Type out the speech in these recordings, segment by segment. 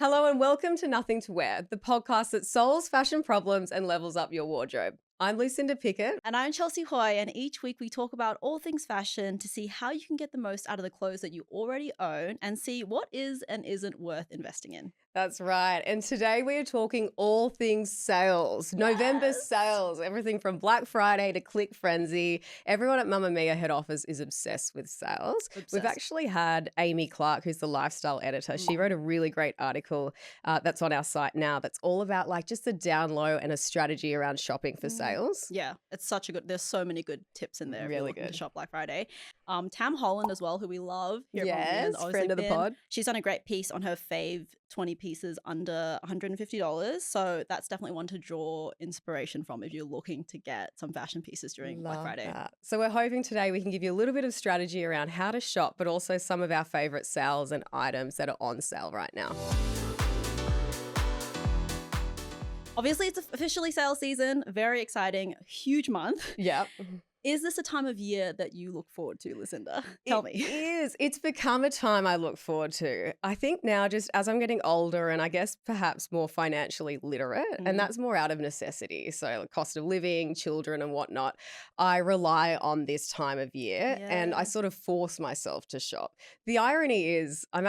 Hello and welcome to Nothing to Wear, the podcast that solves fashion problems and levels up your wardrobe. I'm Lucinda Pikkat. And I'm Chelsea Hui, and each week we talk about all things fashion to see how you can get the most out of the clothes that you already own and see what is and isn't worth investing in. That's right. And today we are talking all things sales, November Yes. sales, everything from Black Friday to Click Frenzy. Everyone at Mamma Mia head office is obsessed with sales. We've Obsessed. actually had Amy Clark, who's the lifestyle editor. She wrote a really great article that's on our site now that's all about like just the down low and a strategy around shopping for sales. Yeah, it's such a good, there's so many good tips in there if you're Really looking to good. shop Black Friday. Tam Holland as well, who we love here at Mamma Mia, Yes, has obviously friend of the been- pod. She's done a great piece on her fave 20 pieces under $150. So that's definitely one to draw inspiration from if you're looking to get some fashion pieces during Black Love Friday. that. So we're hoping today we can give you a little bit of strategy around how to shop, but also some of our favorite sales and items that are on sale right now. Obviously, it's officially sale season. Very exciting. Huge month. Yep. Is this a time of year that you look forward to, Lucinda? Tell me. It is. It's become a time I look forward to. I think now, just as I'm getting older and I guess perhaps more financially literate, and that's more out of necessity. So, like cost of living, children, and whatnot, I rely on this time of year and I Yeah. sort of force myself to shop. The irony is, I've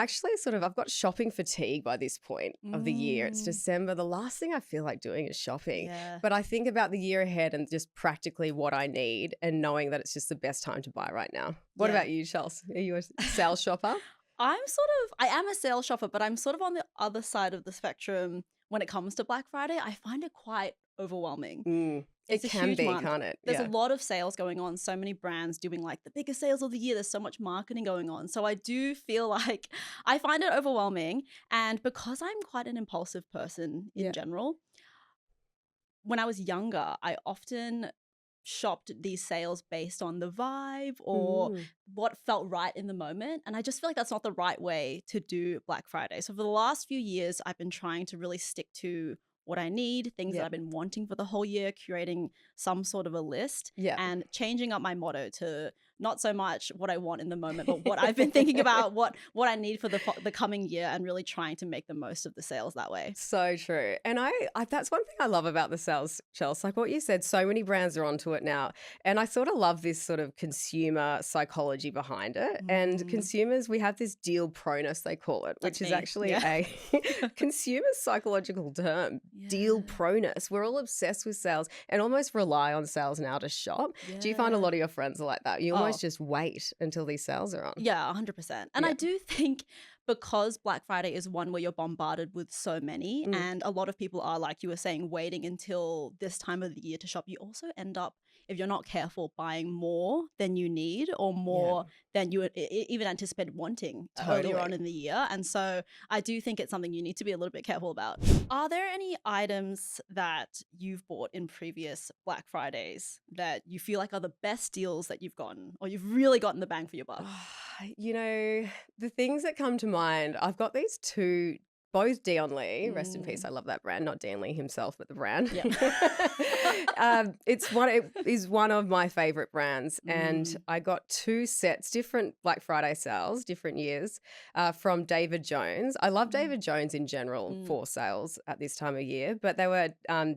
got shopping fatigue by this point of the year. It's Mm. December. The last thing I feel like doing is shopping. Yeah. But I think about the year ahead and just practically what I need and knowing that it's just the best time to buy right now. What Yeah. about you, Chelsea? Are you a sales shopper? I am a sales shopper, but I'm sort of on the other side of the spectrum when it comes to Black Friday. I find it quite overwhelming. It It's a can huge be, month. can't it? There's Yeah. a lot of sales going on, so many brands doing like the biggest sales of the year. There's so much marketing going on. So I do feel like I find it overwhelming. And because I'm quite an impulsive person in Yeah. general, when I was younger, I often shopped these sales based on the vibe or Mm. what felt right in the moment. And I just feel like that's not the right way to do Black Friday. So for the last few years, I've been trying to really stick to what I need, things that Yeah. I've been wanting for the whole year, curating some sort of a list Yeah. and changing up my motto to not so much what I want in the moment, but what I've been thinking about, what I need for the coming year, and really trying to make the most of the sales that way. So true. And I that's one thing I love about the sales, Chelsea. Like what you said, so many brands are onto it now. And I sort of love this sort of consumer psychology behind it. And consumers, we have this deal proness, they call it, which That's is me. actually Yeah. a consumer psychological term. Deal Yeah. proness. We're all obsessed with sales and almost rely on sales now to shop. Do you find a Yeah. lot of your friends are like that? You almost Oh. just wait until these sales are on. Yeah, 100%. And Yeah. I do think because Black Friday is one where you're bombarded with so many, and a lot of people are, like you were saying, waiting until this time of the year to shop, you also end up, if you're not careful, buying more than you need or more than you even anticipated wanting earlier on Totally. in the year. And so I do think it's something you need to be a little bit careful about. Are there any items that you've bought in previous Black Fridays that you feel like are the best deals that you've gotten, or you've really gotten the bang for your buck? You know, the things that come to mind, I've got these two, both Dion Lee, rest in peace. I love that brand, not Dion Lee himself, but the brand. Yeah. It is one of my favorite brands. And Mm. I got two sets, different Black Friday sales, different years, from David Jones. I love David Jones in general for sales at this time of year, but they were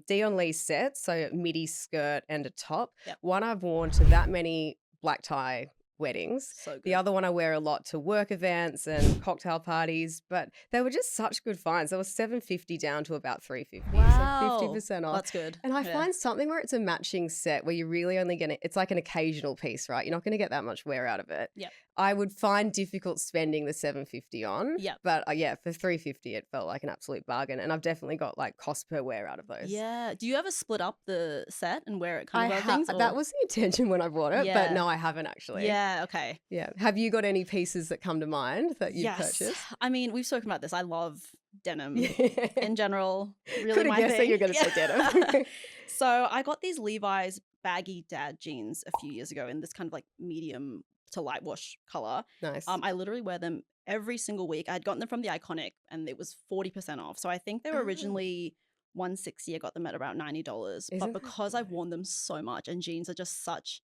Dion Lee sets, so midi skirt and a top. Yep. One I've worn to that many black tie weddings. So good. The other one I wear a lot to work events and cocktail parties, but they were just such good finds. They were $750 down to about $350, Wow. so 50% off. That's good. And I Yeah. find something where it's a matching set where you really only get it, it's like an occasional piece, right? You're not going to get that much wear out of it. Yep. I would find difficult spending the $750 on. Yep. But yeah, for $350 it felt like an absolute bargain. And I've definitely got like cost per wear out of those. Yeah. Do you ever split up the set and wear it I kind of other things? that was the intention when I bought it, but Yeah. no, I haven't actually. Yeah. Okay. Yeah. Have you got any pieces that come to mind that you've Yes. purchased? I mean, we've spoken about this. I love denim Yeah. in general. Really Could have my guessed that thing. you're going to say denim. So I got these Levi's baggy dad jeans a few years ago in this kind of like medium to light wash color. Nice. I literally wear them every single week. I had gotten them from the Iconic and it was 40% off. So I think they were originally $160. I got them at about $90. Isn't But that because I've good? worn them so much, and jeans are just such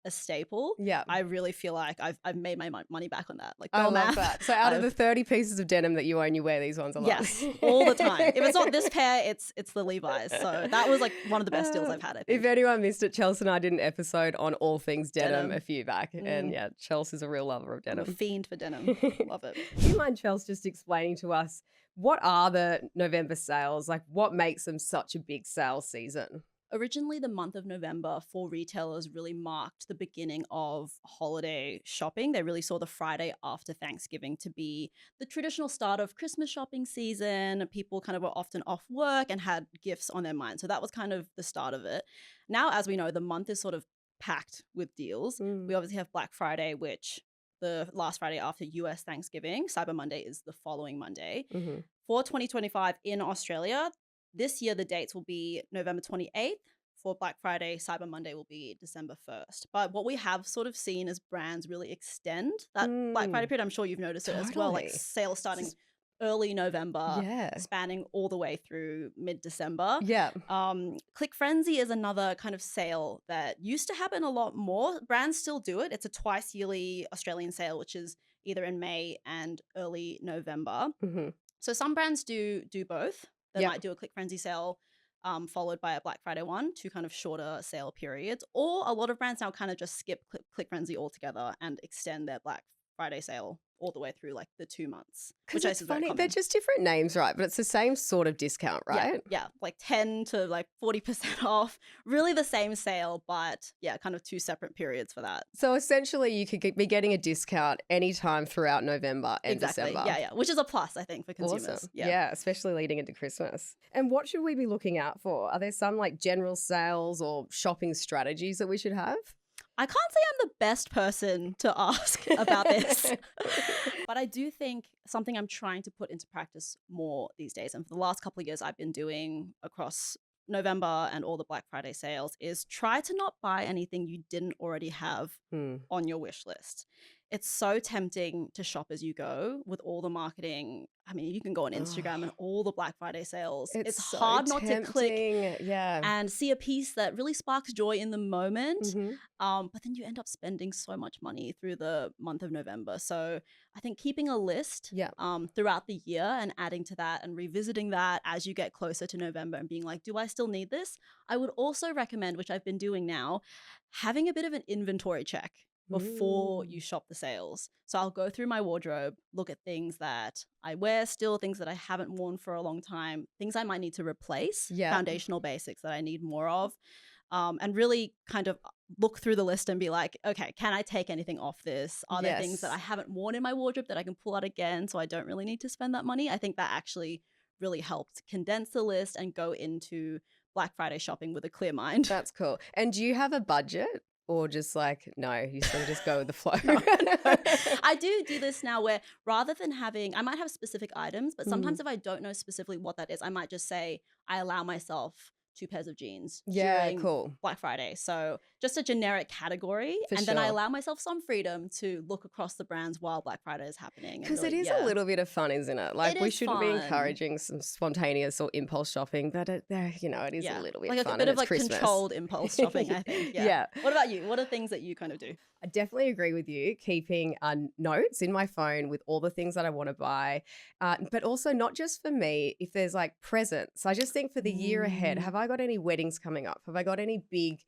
a staple, Yeah. I really feel like I've made my money back on that. Like, I girl love math. that. So out of the 30 pieces of denim that you own, you wear these ones a lot. Yes, all the time. If it's not this pair, it's the Levi's. So that was like one of the best deals I've had, I think. If anyone missed it, Chelsea and I did an episode on all things denim a few back. And yeah, Chelsea's a real lover of denim. I'm a fiend for denim. Love it. Do you mind, Chelsea, just explaining to us what are the November sales? Like, what makes them such a big sales season? Originally, the month of November for retailers really marked the beginning of holiday shopping. They really saw the Friday after Thanksgiving to be the traditional start of Christmas shopping season. People kind of were often off work and had gifts on their mind. So that was kind of the start of it. Now, as we know, the month is sort of packed with deals. We obviously have Black Friday, which the last Friday after US Thanksgiving. Cyber Monday is the following Monday. For 2025 in Australia, this year the dates will be November 28th. For Black Friday, Cyber Monday will be December 1st. But what we have sort of seen is brands really extend that Black Friday period. I'm sure you've noticed it as well, like sales starting early November, spanning all the way through mid-December. Click Frenzy is another kind of sale that used to happen a lot more. Brands still do it. It's a twice yearly Australian sale, which is either in May and early November. So some brands do both. They might do a Click Frenzy sale followed by a Black Friday one, two kind of shorter sale periods. Or a lot of brands now kind of just skip Click Frenzy altogether and extend their Black Friday sale all the way through like the 2 months. Which is funny. They're just different names, right? But it's the same sort of discount, right? Yeah, like 10 to like 40% off. Really the same sale, but yeah, kind of two separate periods for that. So essentially you could be getting a discount anytime throughout November and December. Yeah, which is a plus, I think, for consumers. Awesome. Yeah, especially leading into Christmas. And what should we be looking out for? Are there some like general sales or shopping strategies that we should have? I can't say I'm the best person to ask about this, but I do think something I'm trying to put into practice more these days, and for the last couple of years I've been doing across November and all the Black Friday sales, is try to not buy anything you didn't already have on your wish list. It's so tempting to shop as you go with all the marketing. I mean, you can go on Instagram and all the Black Friday sales. It's so hard not to click and see a piece that really sparks joy in the moment. But then you end up spending so much money through the month of November. So I think keeping a list throughout the year and adding to that and revisiting that as you get closer to November and being like, do I still need this? I would also recommend, which I've been doing now, having a bit of an inventory check before you shop the sales. So I'll go through my wardrobe, look at things that I wear still, things that I haven't worn for a long time, things I might need to replace, foundational basics that I need more of, and really kind of look through the list and be like, okay, can I take anything off this? Are there things that I haven't worn in my wardrobe that I can pull out again so I don't really need to spend that money? I think that actually really helped condense the list and go into Black Friday shopping with a clear mind. That's cool. And do you have a budget? Or just like, no, you sort of just go with the flow? No. I do this now where rather than having, I might have specific items, but sometimes if I don't know specifically what that is, I might just say I allow myself 2 pairs of jeans during Black Friday. So just a generic category. Then I allow myself some freedom to look across the brands while Black Friday is happening. Because it is a little bit of fun, isn't it? Like we shouldn't be encouraging some spontaneous or impulse shopping, but it is a little bit like fun. A bit of like Christmas. Controlled impulse shopping, I think. What about you? What are things that you kind of do? I definitely agree with you, keeping notes in my phone with all the things that I want to buy, but also not just for me, if there's like presents. I just think for the year ahead, have I got any weddings coming up? Have I got any big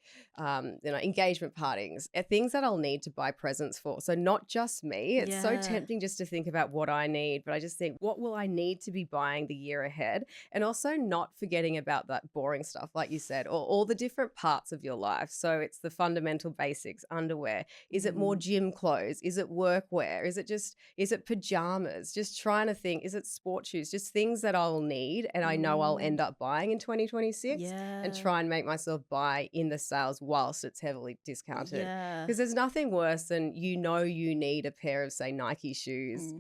engagement parties, things that I'll need to buy presents for? So not just me. It's so tempting just to think about what I need, but I just think, what will I need to be buying the year ahead? And also not forgetting about that boring stuff, like you said, or all the different parts of your life. So it's the fundamental basics, underwear. Is it more gym clothes? Is it workwear? Is it pajamas? Just trying to think, is it sport shoes? Just things that I'll need and I know I'll end up buying in 2026 and try and make myself buy in the sales whilst it's heavily discounted. Because there's nothing worse than you need a pair of, say, Nike shoes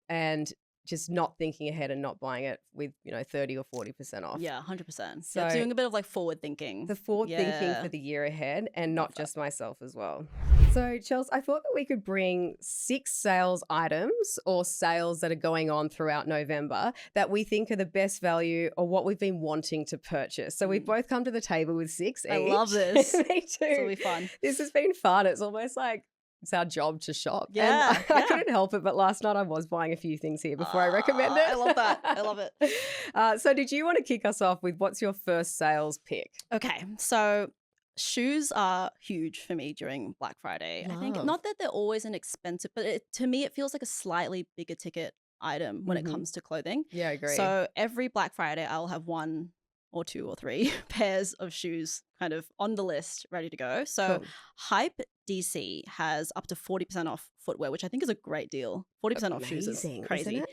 and just not thinking ahead and not buying it with, 30 or 40% off. Yeah, 100%. So So doing a bit of like forward thinking. The forward thinking Yeah. for the year ahead and Love not just myself as well. So, Chels, I thought that we could bring 6 sales items or sales that are going on throughout November that we think are the best value or what we've been wanting to purchase. So we've both come to the table with 6 each. I love this. Me too. This will be fun. This has been fun. It's almost like it's our job to shop. Yeah, And I yeah. couldn't help it, but last night I was buying a few things here before I recommend it. I love that. I love it. So did you want to kick us off with what's your first sales pick? Okay, so shoes are huge for me during Black Friday. I think Love. not that they're always inexpensive, but to me it feels like a slightly bigger ticket item when it comes to clothing. Yeah, I agree. So every Black Friday I'll have 1 or 2 or 3 pairs of shoes kind of on the list ready to go. So Cool. Hype DC has up to 40% off footwear, which I think is a great deal. 40% off shoes is Amazing, crazy. isn't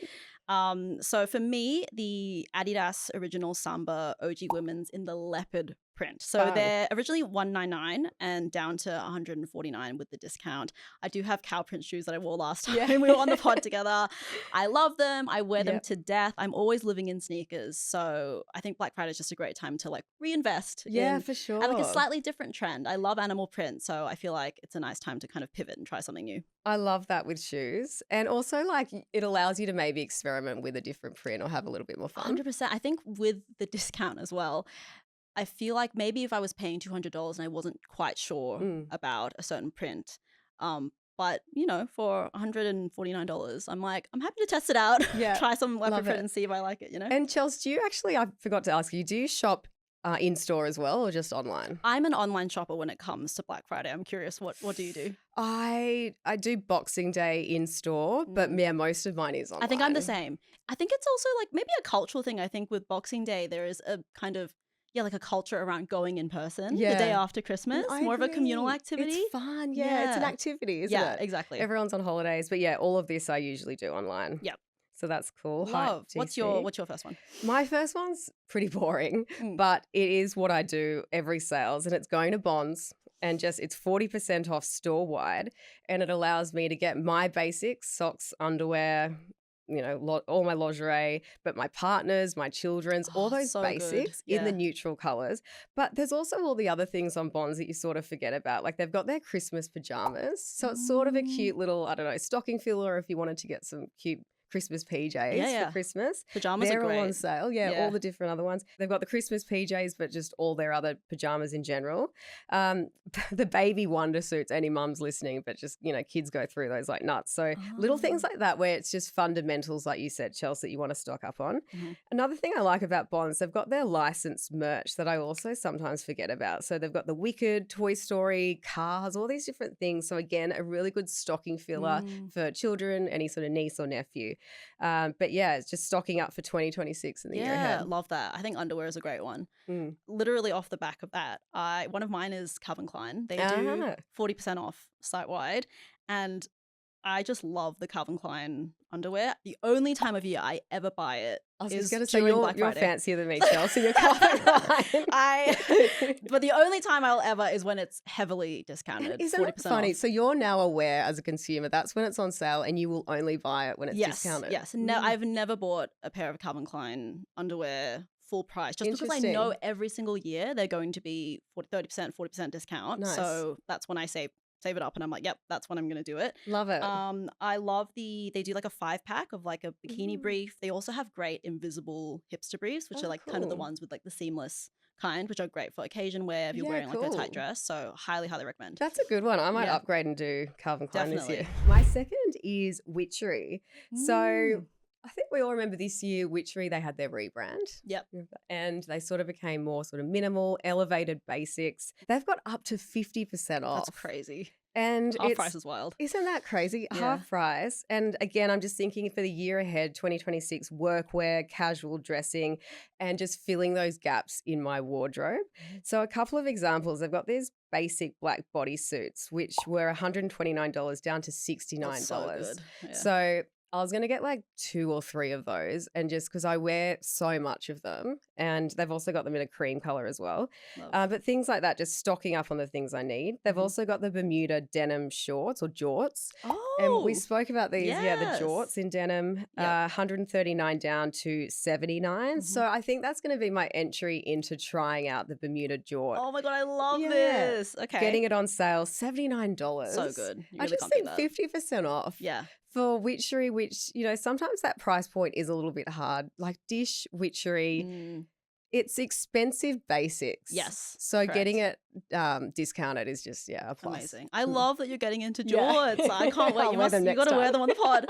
it? So for me, the Adidas Original Samba OG Women's in the leopard print. So Fun. they're originally $199 and down to $149 with the discount. I do have cow print shoes that I wore last time we were on the pod together. I love them. I wear them Yep. to death. I'm always living in sneakers. So I think Black Friday is just a great time to like reinvest Yeah, in for sure. and like a slightly different trend. I love animal print. So I feel like it's a nice time to kind of pivot and try something new. I love that with shoes. And also like it allows you to maybe experiment with a different print or have a little bit more fun. 100%. I think with the discount as well, I feel like maybe if I was paying $200 and I wasn't quite sure about a certain print, but for $149, I'm like, I'm happy to test it out. Yeah, Try some leopard love print it. and see if I like it. And Chels, do you actually, I forgot to ask you, do you shop in store as well or just online? I'm an online shopper when it comes to Black Friday. I'm curious, what do you do? I do Boxing Day in store, but yeah, most of mine is online. I think I'm the same. I think it's also like maybe a cultural thing. I think with Boxing Day, there is a kind of, like a culture around going in person the day Yeah. after Christmas. I More of a communal agree. activity. It's fun. Yeah, it's an Yeah. activity, isn't Yeah, it? exactly. Everyone's on holidays. But yeah, all of this I usually do online. Yep. So that's cool. Hype Love. What's GC. your first one? My first one's pretty boring, but it is what I do every sales, and it's going to Bonds and it's 40% off store wide, and it allows me to get my basics, socks, underwear, all my lingerie, but my partner's, my children's, all those so good. basics in the Yeah. neutral colors. But there's also all the other things on Bonds that you sort of forget about. Like they've got their Christmas pajamas. So it's sort of a cute little, I don't know, stocking filler if you wanted to get some cute Christmas PJs Yeah. for Christmas. Pajamas They're are great. all on sale. Yeah, Yeah. all the different other ones. They've got the Christmas PJs, but just all their other pajamas in general. The baby wonder suits, any mums listening, but just, kids go through those like nuts. So little things like that where it's just fundamentals, like you said, Chelsea, that you want to stock up on. Another thing I like about Bonds, they've got their licensed merch that I also sometimes forget about. So they've got the Wicked, Toy Story, Cars, all these different things. So again, a really good stocking filler for children, any sort of niece or nephew. But yeah, it's just stocking up for 2026 in the year ahead. Love that. I think underwear is a great one. Literally off the back of that, one of mine is Calvin Klein. They do 40% off site wide, and I just love the Calvin Klein underwear. The only time of year I ever buy it I was is just going to say, during you're Black Friday. fancier than me, Chelsea. You're Calvin Klein. But the only time I'll ever is when it's heavily discounted. Isn't 40% it funny? off. So you're now aware as a consumer that's when it's on sale and you will only buy it when it's discounted. Yes. No, I've never bought a pair of Calvin Klein underwear full price just because I know Interesting. every single year they're going to be 30%, 40% discount. Nice. So that's when I save it up and I'm like, yep, that's when I'm going to do it. Love it. I love they do like a 5-pack of like a bikini brief. They also have great invisible hipster briefs, which are like kind of the cool. ones with like the seamless kind, which are great for occasion wear if you're Yeah, wearing like a cool. tight dress. So highly recommend. That's a good one. I might Yeah. upgrade and do Calvin Klein this year. Definitely. My second is Witchery. So I think we all remember this year, Witchery, they had their rebrand. Yep. And they sort of became more sort of minimal, elevated basics. They've got up to 50% off. That's crazy. And Half price is wild. Isn't that crazy? Yeah. Half price. And again, I'm just thinking for the year ahead, 2026, workwear, casual dressing, and just filling those gaps in my wardrobe. So a couple of examples. They've got these basic black bodysuits, which were $129 down to $69. That's so good. Yeah. So I was going to get like 2 or 3 of those, and just because I wear so much of them, and they've also got them in a cream color as well. Love. But things like that, just stocking up on the things I need. They've also got the Bermuda denim shorts or jorts. And we Oh, spoke about these, the yes. jorts in denim, Yep. 139 down to 79. So I think that's going to be my entry into trying out the Bermuda jort. Oh my God, I love Yeah. this. Okay. Getting it on sale, $79. So good. You I really just can't beat think that. 50% off. Yeah. For Witchery, which, sometimes that price point is a little bit hard. Like Dish, Witchery, it's expensive basics. Yes, So getting it discounted is just, a plus. Amazing. I love that you're getting into jorts. I can't wait. I'll You wear them got next to wear time. them on the pod.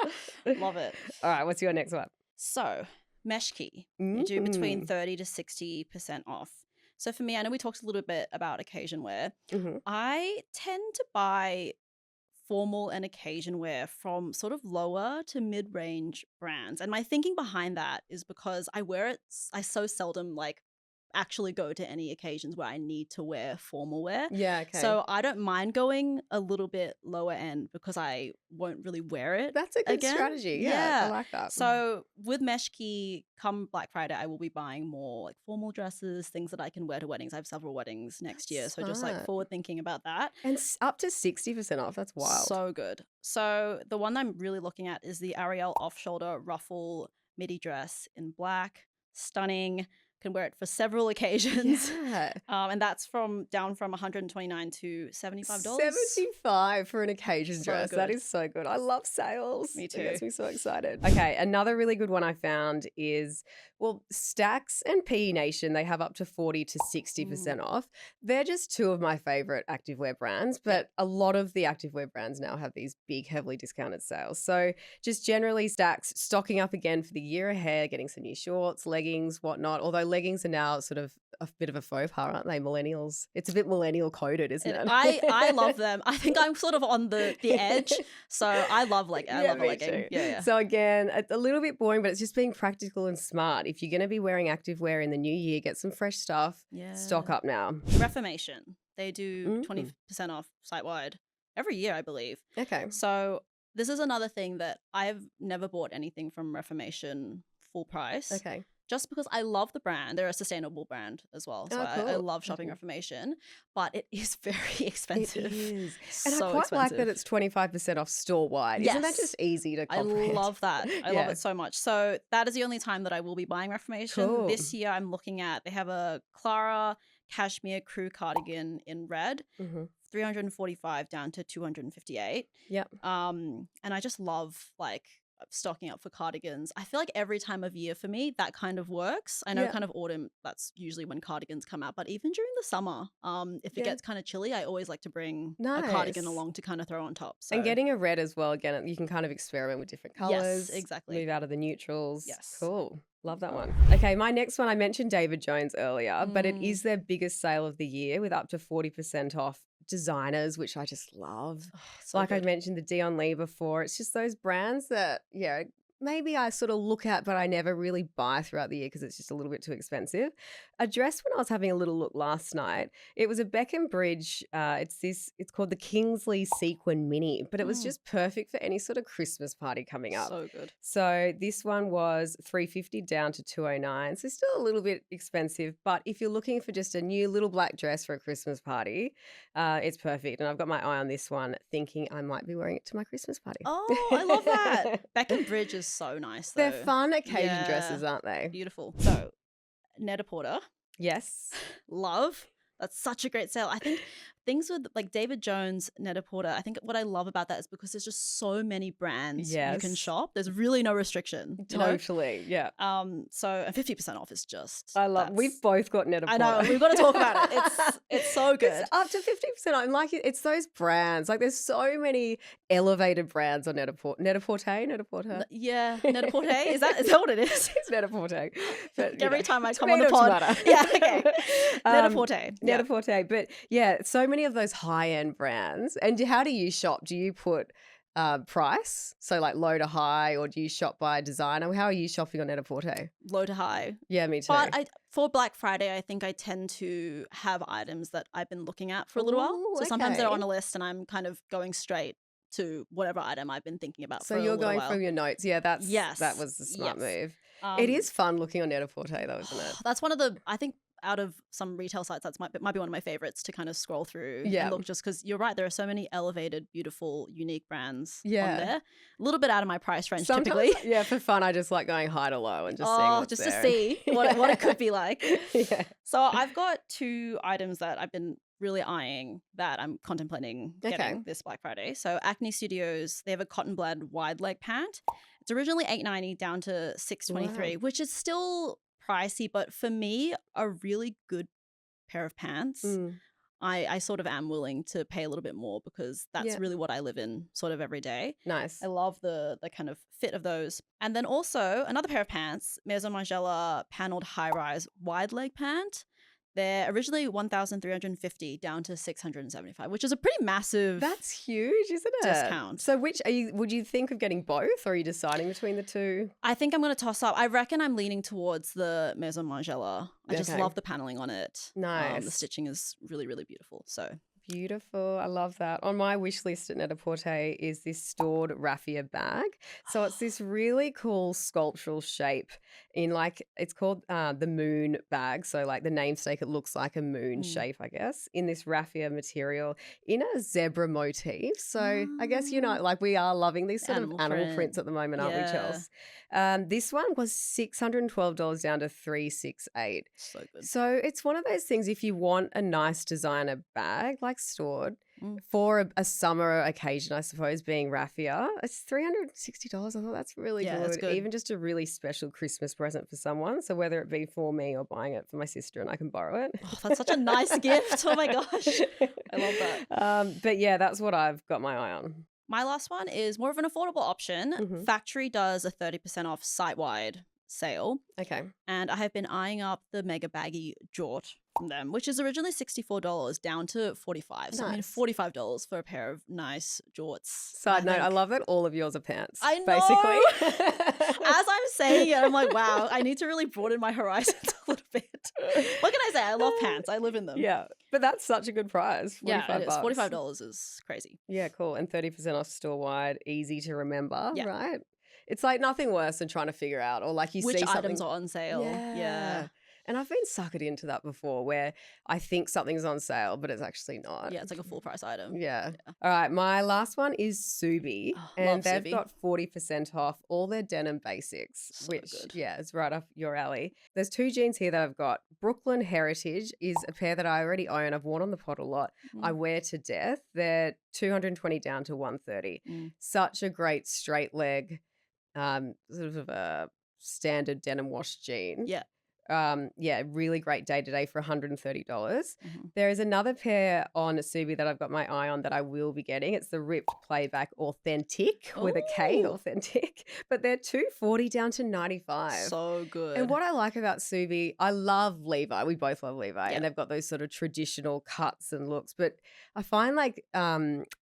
Love it. All right, what's your next one? So, mesh key. You do between 30 to 60% off. So for me, I know we talked a little bit about occasion wear. I tend to buy formal and occasion wear from sort of lower to mid-range brands. And my thinking behind that is because I wear it, I so seldom actually go to any occasions where I need to wear formal wear. Yeah, okay. So I don't mind going a little bit lower end because I won't really wear it. That's a good again. strategy. Yeah, I like that. So with Mesh Key, come Black Friday, I will be buying more formal dresses, things that I can wear to weddings. I have several weddings next year. So just forward thinking about that. And up to 60% off. That's wild. So good. So the one I'm really looking at is the Ariel off-shoulder ruffle midi dress in black. Stunning. Can wear it for several occasions. Yeah. And that's down from $129 to $75. $75 for an occasion dress. Good. That is so good. I love sales. Me too. It gets me so excited. Okay, another really good one I found is, Stax and PE Nation, they have up to 40 to 60% off. They're just two of my favorite activewear brands, but a lot of the activewear brands now have these big, heavily discounted sales. So just generally Stax stocking up again for the year ahead, getting some new shorts, leggings, whatnot. Although leggings are now sort of a bit of a faux pas, aren't they? Millennials. It's a bit millennial coded, isn't it? I love them. I think I'm sort of on the edge. So I love I love a legging. Too. Yeah. So again, a little bit boring, but it's just being practical and smart. If you're going to be wearing activewear in the new year, get some fresh stuff. Yeah. Stock up now. Reformation. They do 20% off site-wide every year, I believe. Okay. So this is another thing that I've never bought anything from Reformation full price. Okay. Just because I love the brand. They're a sustainable brand as well. So cool. I love shopping Reformation, but it is very expensive. It is. And So I quite expensive. like that it's 25% off store-wide. Isn't that Yes. just easy to comprehend? I love that. I love it so much. So that is the only time that I will be buying Reformation. Cool. This year I'm looking at, they have a Clara cashmere crew cardigan in red, 345 down to 258. Yep. And I just love stocking up for cardigans. I feel like every time of year for me that kind of works. I know kind of autumn, that's usually when cardigans come out, but even during the summer, if it gets kind of chilly, I always like to bring a cardigan along to kind of throw on top. So. And getting a red as well, again, you can kind of experiment with different colors. Yes, exactly. Move out of the neutrals. Yes. Cool. Love that one. Okay, my next one, I mentioned David Jones earlier, but it is their biggest sale of the year with up to 40% off designers, which I just love. So I good. mentioned the Dion Lee before. It's just those brands that, maybe I sort of look at, but I never really buy throughout the year because it's just a little bit too expensive. A dress when I was having a little look last night, it was a Beckham Bridge. It's called the Kingsley Sequin Mini, but it was just perfect for any sort of Christmas party coming up. So good. So this one was $350 down to $209. So still a little bit expensive, but if you're looking for just a new little black dress for a Christmas party, it's perfect. And I've got my eye on this one, thinking I might be wearing it to my Christmas party. Oh, I love that. Beckham Bridge is so nice though. They're fun occasion dresses, aren't they? Beautiful. So Net-a-Porter. Yes. Love. That's such a great sale. I think things with David Jones, Net-a-Porter, I think what I love about that is because there's just so many brands you can shop. There's really no restriction. Totally, yeah. So 50% off is just. I love. We've both got Net-a-Porter. I know. We've got to talk about it. It's so good. It's up to 50%. I'm like, it's those brands. There's so many elevated brands on Net-a-Porter. Net-a-Porter. Yeah, Net-a-Porter. Is that what it is? It's Net-a-Porter. But, every time I come on the pod. Yeah. Okay. Net-a-Porter. Net-a-Porter. But yeah, so many of those high-end brands. And how do you shop? Do you put price, so low to high, or do you shop by designer? How are you shopping on Net-a-Porter? Low to high. Yeah, me too. But for Black Friday, I think I tend to have items that I've been looking at for a little while. So sometimes they're on a list and I'm kind of going straight to whatever item I've been thinking about So for a you're little going while. from your notes. Yeah, that Yes. was the smart Yes. move. It is fun looking on Net-a-Porter though, isn't it? That's one of the, I think out of some retail sites, that's might be one of my favorites to kind of scroll through and look, just because you're right, there are so many elevated, beautiful, unique brands on there. A little bit out of my price range typically. Yeah, for fun, I just like going high to low and just seeing what's just there. to see what it could be like. Yeah. So I've got 2 items that I've been really eyeing that I'm contemplating getting this Black Friday. So Acne Studios, they have a cotton blend wide leg pant. It's originally $8.90 down to $6.23, which is still pricey, but for me, a really good pair of pants. I sort of am willing to pay a little bit more because that's really what I live in sort of every day. Nice. I love the kind of fit of those. And then also another pair of pants, Maison Margiela paneled high-rise wide leg pant. They're originally $1,350 down to $675, which is a pretty massive. That's huge, isn't it? Discount. So would you think of getting both, or are you deciding between the two? I think I'm going to toss up. I reckon I'm leaning towards the Maison Margiela. I just love the paneling on it. Nice. The stitching is really, really beautiful. So beautiful. I love that. On my wish list at Net-a-Porter is this stored raffia bag. So it's this really cool sculptural shape in it's called the moon bag. So like the namesake, it looks like a moon shape, I guess, in this raffia material in a zebra motif. So I guess, like we are loving these sort of animal prints at the moment, aren't we, Chels? This one was $612 down to $368. So good. So it's one of those things, if you want a nice designer bag, like stored, for a summer occasion, I suppose, being raffia, it's $360. I thought that's really good. That's good. Even just a really special Christmas present for someone. So whether it be for me or buying it for my sister and I can borrow it. Oh, that's such a nice gift. Oh my gosh. I love that. But yeah, that's what I've got my eye on. My last one is more of an affordable option. Factory does a 30% off site-wide sale. Okay. And I have been eyeing up the mega baggy jort from them, which is originally $64 down to $45. So I mean $45 for a pair of nice jorts. Side note, I love that all of yours are pants. I know. Basically. As I'm saying it, I'm like, wow, I need to really broaden my horizons a little bit. What can I say? I love pants. I live in them. Yeah. But that's such a good price. Yeah, it is. $45 is crazy. Yeah, cool. And 30% off store wide, easy to remember, right? It's like nothing worse than trying to figure out, or like you which see something. items are on sale. Yeah. And I've been suckered into that before where I think something's on sale, but it's actually not. Yeah, it's like a full price item. Yeah. All right. My last one is Subi. And they've got 40% off all their denim basics, which, is right up your alley. There's 2 jeans here that I've got. Brooklyn Heritage is a pair that I already own. I've worn on the pod a lot. I wear to death. They're $220 down to $130. Such a great straight leg, sort of a standard denim wash jean. Yeah. Really great day to day for $130. There is another pair on Subi that I've got my eye on that I will be getting. It's the Ripped Playback Authentic with a K, Authentic. But they're $240 down to $95. So good. And what I like about Subi, I love Levi. We both love Levi. And they've got those sort of traditional cuts and looks. But I find like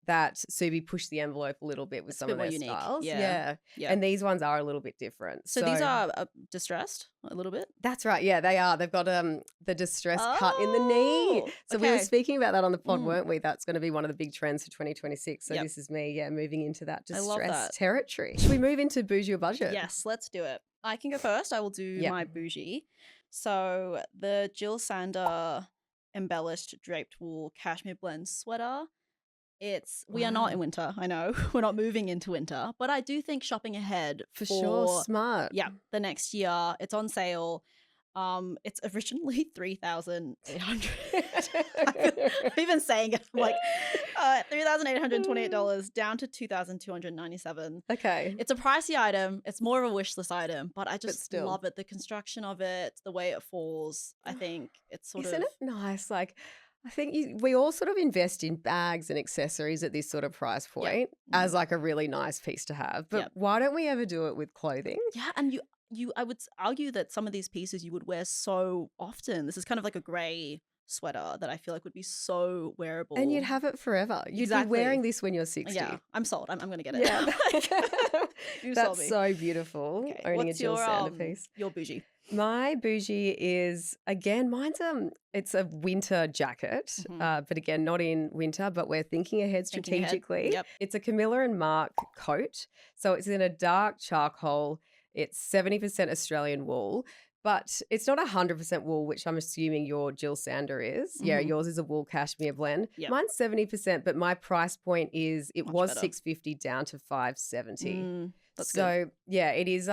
that Subi pushed the envelope a little bit with some of their styles. Yeah. And these ones are a little bit different. So these are distressed a little bit? That's right. Yeah, they are. They've got the distressed cut in the knee. So we were speaking about that on the pod, weren't we? That's going to be one of the big trends for 2026. So this is me, moving into that distressed territory. Should we move into Bougie or Budget? Yes, let's do it. I can go first. I will do my Bougie. So the Jill Sander embellished draped wool cashmere blend sweater. We are not in winter, I know. We're not moving into winter, but I do think shopping ahead for sure, smart. Yeah, the next year, it's on sale. It's originally $3,800. I've been saying it. I'm like $3,828 down to $2,297. Okay, it's a pricey item. It's more of a wish list item, but I just love it. The construction of it, the way it falls. I think it's Isn't it nice? Like, I think we all sort of invest in bags and accessories at this sort of price point as like a really nice piece to have. But why don't we ever do it with clothing? Yeah, and I would argue that some of these pieces you would wear so often. This is kind of like a grey sweater that I feel like would be so wearable. And you'd have it forever. You'd be wearing this when you're 60. Yeah, I'm sold. I'm going to get it. Yeah. That's so beautiful. Okay. Owning What's a Jill Sander piece. Your Bougie. My bougie is, again, mine's it's a winter jacket, but again, not in winter, but we're thinking ahead Thinking ahead. strategically. Yep. It's a Camilla and Mark coat. So it's in a dark charcoal. It's 70% Australian wool, but it's not 100% wool, which I'm assuming your Jill Sander is. Yeah, yours is a wool cashmere blend. Yep. Mine's 70%, but my price point is it Much was better. $650 down to $570. That's So good. yeah, it is.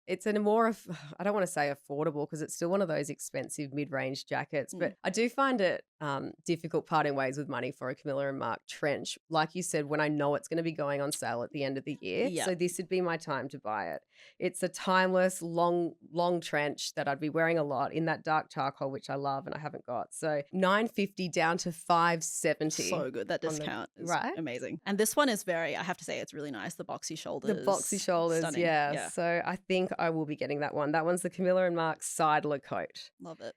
It's a more, I don't want to say affordable because it's still one of those expensive mid-range jackets, but I do find it difficult parting ways with money for a Camilla and Mark trench. Like you said, when I know it's going to be going on sale at the end of the year, Yeah. so this would be my time to buy it. It's a timeless, long trench that I'd be wearing a lot in that dark charcoal, which I love and I haven't got. So $950 down to $570. So good. That discount is right? amazing. And this one is very, I have to say, it's really nice. The boxy shoulders. The boxy shoulders, Stunning. yeah. So I think I will be getting that one. That one's the Camilla and Mark Seidler coat. Love it.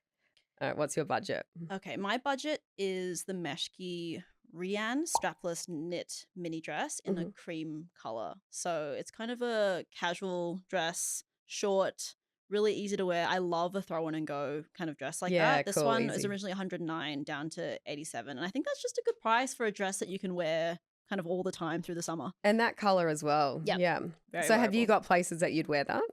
All right, what's your budget? Okay, my budget is the Meshki Rian strapless knit mini dress in a cream color. So it's kind of a casual dress, short, really easy to wear. I love a throw on and go kind of dress like that. This cool, one is easy. originally $109 down to $87. And I think that's just a good price for a dress that you can wear kind of all the time through the summer. And that color as well. Yep. Yeah. Very So have you wearable. got places that you'd wear that?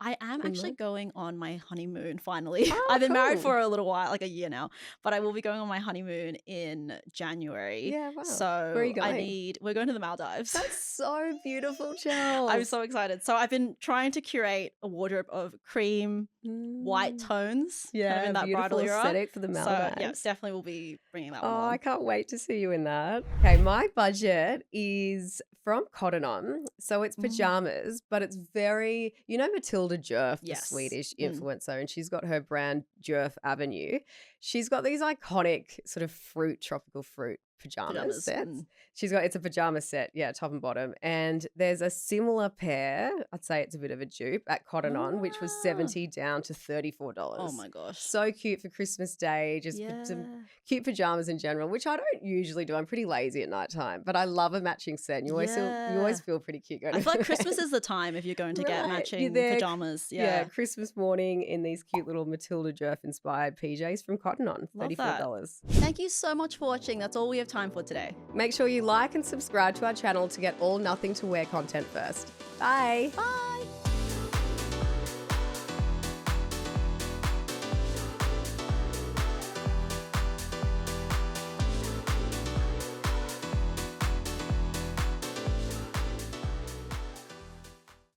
I am In actually life? going on my honeymoon finally. Oh, I've been married cool. for a little while, like a year now, but I will be going on my honeymoon in January. Yeah, wow. So Where are you going? we're going to the Maldives. That's so beautiful, Chels. I'm so excited. So I've been trying to curate a wardrobe of cream, white tones, kind of in that beautiful bridal era. aesthetic for the So Maldives. yeah, definitely will be bringing that Oh, one I on. can't wait to see you in that. Okay, my budget is from Cotton On. So it's pajamas, but it's very, you know, Matilda Jerf, the Yes. Swedish influencer, and she's got her brand Jerf Avenue. She's got these iconic sort of tropical fruit pajamas sets. It's a pajama set, yeah, top and bottom. And there's a similar pair, I'd say it's a bit of a dupe, at Cotton On, which was $70 down to $34. Oh my gosh. So cute for Christmas Day, just some cute pajamas in general, which I don't usually do. I'm pretty lazy at nighttime, but I love a matching set. And you always feel pretty cute going I feel like to bed. Christmas is the time if you're going to get Right, matching you're there, pajamas. Yeah, Christmas morning in these cute little Matilda Jerf inspired PJs from Cotton On, Love $34. Thank you so much for watching. That's all we have time for today. Make sure you like and subscribe to our channel to get all nothing to wear content first. Bye. Bye.